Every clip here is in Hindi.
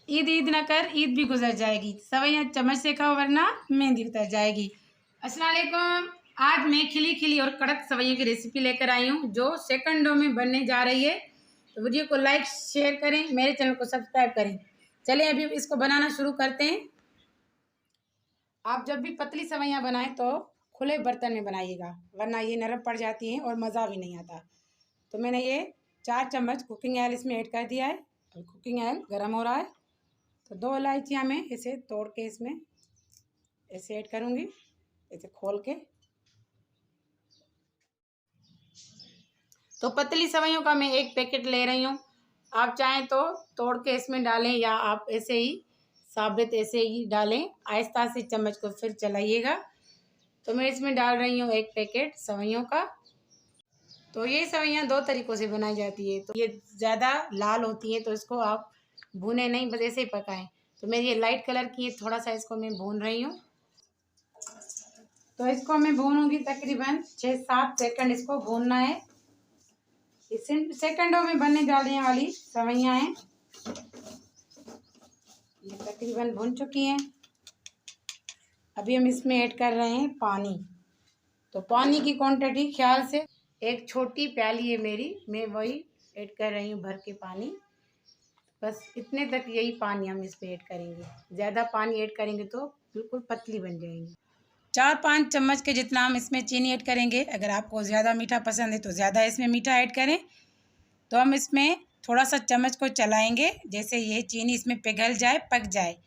ईद ईद न कर ईद भी गुजर जाएगी, सवैयाँ चम्मच से खाओ वरना मेहंदी उतर जाएगी। अस्सलाम वालेकुम। आज मैं खिली खिली और कड़क सवैयों की रेसिपी लेकर आई हूँ जो सेकंडों में बनने जा रही है। तो वीडियो को लाइक शेयर करें, मेरे चैनल को सब्सक्राइब करें। चलिए अभी इसको बनाना शुरू करते हैं। आप जब भी पतली सवैयाँ बनाएं तो खुले बर्तन में बनाइएगा, वरना ये नरम पड़ जाती हैं और मज़ा भी नहीं आता। तो मैंने ये 4 चम्मच कुकिंग ऑयल इसमें ऐड कर दिया है और कुकिंग ऑयल गर्म हो रहा है। तो 2 इलायचियाँ मैं इसे तोड़ के इसमें ऐसे ऐड करूँगी, ऐसे खोल के। तो पतली सवैयों का मैं 1 पैकेट ले रही हूँ। आप चाहें तो तोड़ के इसमें डालें या आप ऐसे ही साबित ऐसे ही डालें। आहिस्ता से चम्मच को फिर चलाइएगा। तो मैं इसमें डाल रही हूँ 1 पैकेट सवैयों का। तो ये सवैयाँ 2 तरीक़ों से बनाई जाती है। तो ये ज़्यादा लाल होती है तो इसको आप भुने नहीं, बस ऐसे ही पकाएं। तो मेरी ये लाइट कलर की है, थोड़ा सा इसको मैं भून रही हूँ। तो इसको मैं भूनूंगी तकरीबन 6-7 सेकंड इसको भूनना है। इस सेकंडों में बनने जाने वाली सवैयाँ हैं। ये तकरीबन भून चुकी हैं। अभी हम इसमें ऐड कर रहे हैं पानी। तो पानी की क्वांटिटी ख्याल से 1 छोटी प्याली है मेरी, मैं वही ऐड कर रही हूँ भर के पानी। बस इतने तक यही पानी हम इसमें ऐड करेंगे। ज़्यादा पानी ऐड करेंगे तो बिल्कुल पतली बन जाएंगी। 4-5 चम्मच के जितना हम इसमें चीनी ऐड करेंगे। अगर आपको ज़्यादा मीठा पसंद है तो ज़्यादा इसमें मीठा ऐड करें। तो हम इसमें थोड़ा सा चम्मच को चलाएंगे, जैसे ये चीनी इसमें पिघल जाए, पक जाए।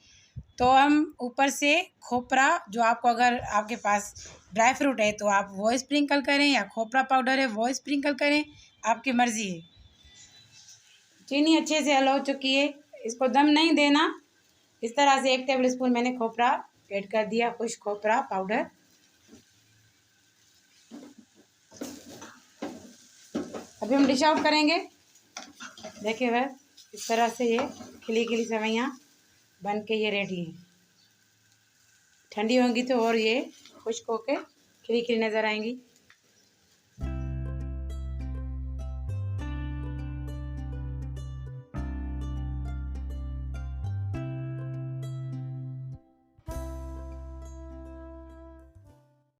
तो हम ऊपर से खोपरा, जो आपको अगर आपके पास ड्राई फ्रूट है तो आप वो स्प्रिंकल करें, या खोपरा पाउडर है वो स्प्रिंकल करें, आपकी मर्ज़ी है। चीनी अच्छे से हल हो चुकी है, इसको दम नहीं देना। इस तरह से 1 टेबल स्पून मैंने खोपरा ऐड कर दिया, खुश खोपरा पाउडर। अभी हम डिश आउट करेंगे। देखिए बस इस तरह से ये खिली खिली सवैयाँ बन के ये रेडी हैं। ठंडी होंगी तो और ये खुश्क होके खिली खिली नज़र आएंगी।